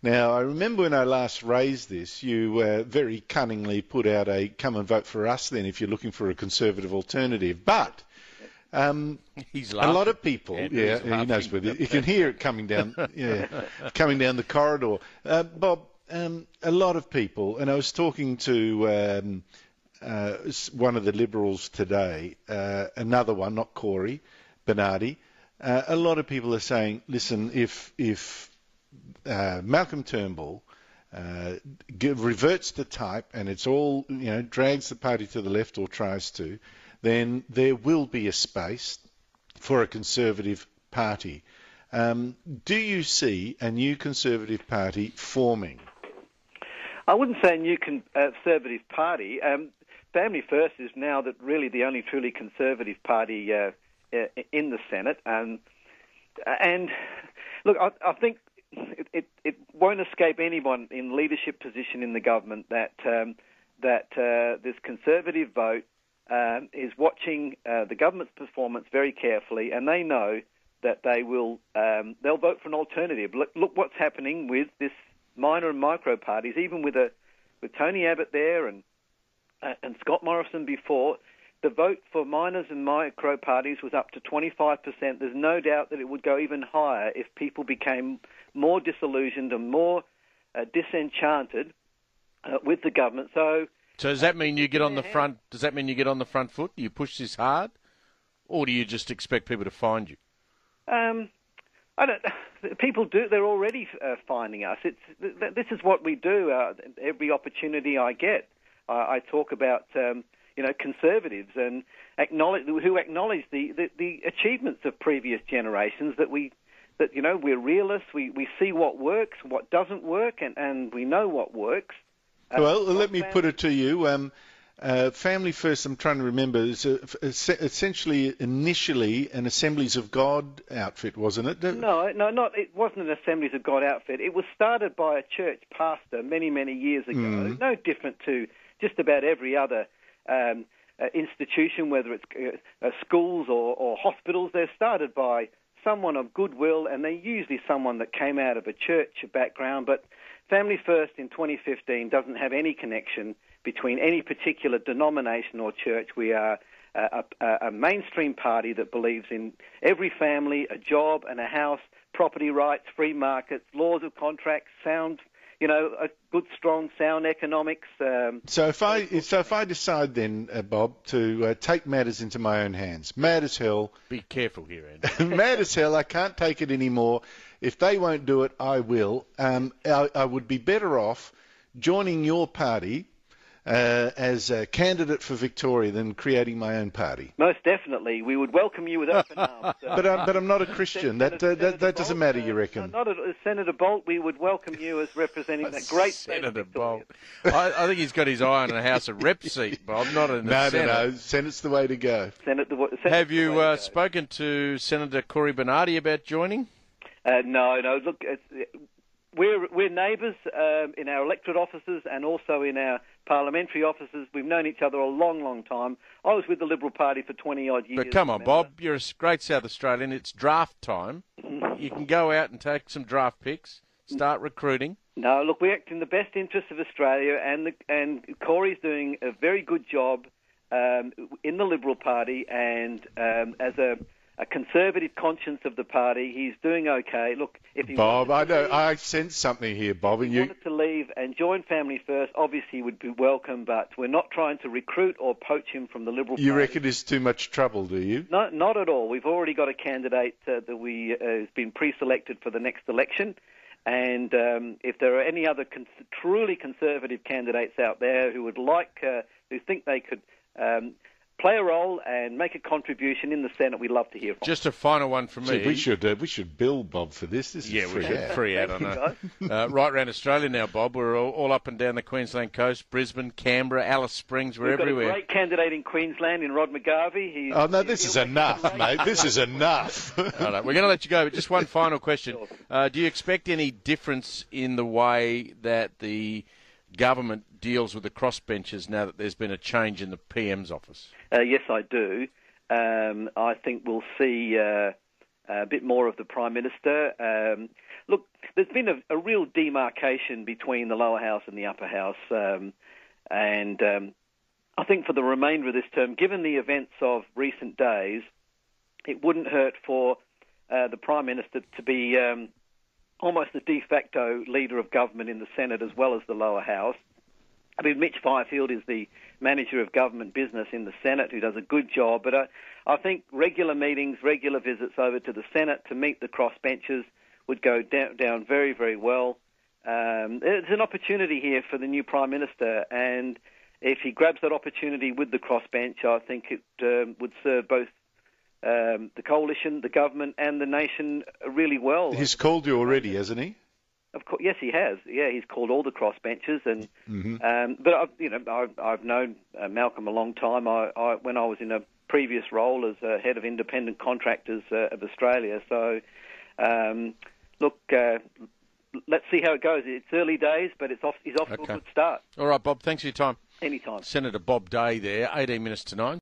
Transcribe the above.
Now, I remember when I last raised this, you very cunningly put out a come and vote for us then if you're looking for a Conservative alternative. But He's a laughing. lot of people, Andrew, he knows whether you can hear it coming down, coming down the corridor. Bob, a lot of people, and I was talking to one of the Liberals today, another one, not Corey, Bernardi. A lot of people are saying, listen, if Malcolm Turnbull reverts to type and it's all, drags the party to the left or tries to, then there will be a space for a Conservative party. Do you see a new Conservative party forming? I wouldn't say a new Conservative party. Family First is now really the only truly Conservative party in the Senate. And look, I think it won't escape anyone in leadership position in the government that this Conservative vote is watching the government's performance very carefully, and they know that they'll vote for an alternative. Look what's happening with this minor and micro parties, even with Tony Abbott there and Scott Morrison before. The vote for minors and micro parties was up to 25%. There's no doubt that it would go even higher if people became more disillusioned and more disenchanted with the government. So does that mean you get on the front? Does that mean you get on the front foot? Do you push this hard, or do you just expect people to find you? I don't. People do. They're already finding us. This is what we do. Every opportunity I get, I talk about Conservatives and acknowledge the achievements of previous generations. That we're realists. We see what works, what doesn't work, and we know what works. Well, let me put it to you. Family First, I'm trying to remember, is essentially initially an Assemblies of God outfit, wasn't it? No, it wasn't an Assemblies of God outfit. It was started by a church pastor many, many years ago. No different to just about every other institution, whether it's schools or hospitals. They're started by someone of goodwill, and they're usually someone that came out of a church background. But Family First in 2015 doesn't have any connection between any particular denomination or church. We are a mainstream party that believes in every family, a job and a house, property rights, free markets, laws of contracts, sound, a good, strong, sound economics. So if I decide then, Bob, to take matters into my own hands, mad as hell. Be careful here, Andrew. Mad as hell. I can't take it anymore. If they won't do it, I will. I would be better off joining your party as a candidate for Victoria than creating my own party. Most definitely. We would welcome you with open arms. But I'm not a Christian. That doesn't matter, you reckon? Not Senator Bolt. We would welcome you as representing that great Senator Bolt. I think he's got his eye on a House of Reps seat, Bob, not in the Senate. No. Senate's the way to go. Have you spoken to Senator Corey Bernardi about joining? No. Look, we're neighbours in our electorate offices and also in our parliamentary offices. We've known each other a long, long time. I was with the Liberal Party for 20-odd years. But come on, Bob, you're a great South Australian. It's draft time. You can go out and take some draft picks, start recruiting. No, look, we act in the best interest of Australia, and Corey's doing a very good job in the Liberal Party, and as a conservative conscience of the party, he's doing okay. Look, if he Bob, I sense something here, Bob. If he wanted to leave and join Family First, obviously he would be welcome, but we're not trying to recruit or poach him from the Liberal Party. You reckon it's too much trouble, do you? No, not at all. We've already got a candidate that has been pre-selected for the next election, and if there are any other truly conservative candidates out there who would who think they could play a role and make a contribution in the Senate, we'd love to hear from. Just a final one from me. We should bill Bob for this. This is we should. Free ad, I know. Right around Australia now, Bob. We're all up and down the Queensland coast, Brisbane, Canberra, Alice Springs, we're everywhere. We've got a great candidate in Queensland in Rod McGarvey. This is enough, mate. This is enough. All right, we're going to let you go, but just one final question. Do you expect any difference in the way that the government deals with the crossbenchers now that there's been a change in the PM's office? Yes, I do. I think we'll see a bit more of the Prime Minister. look, there's been a real demarcation between the lower house and the upper house, and I think for the remainder of this term, given the events of recent days, it wouldn't hurt for the Prime Minister to be almost the de facto leader of government in the Senate as well as the lower house. I mean, Mitch Fifield is the manager of government business in the Senate, who does a good job, but I think regular meetings, regular visits over to the Senate to meet the crossbenchers would go down very, very well. There's an opportunity here for the new Prime Minister, and if he grabs that opportunity with the crossbench, I think it would serve both the coalition, the government, and the nation really well. He's called you already, hasn't he? Of course, yes, he has. Yeah, he's called all the crossbenchers, and but I've known Malcolm a long time. When I was in a previous role as head of independent contractors of Australia. So, look, let's see how it goes. It's early days, but he's off to a good start. All right, Bob. Thanks for your time. Anytime. Senator Bob Day there, 18 minutes to 9.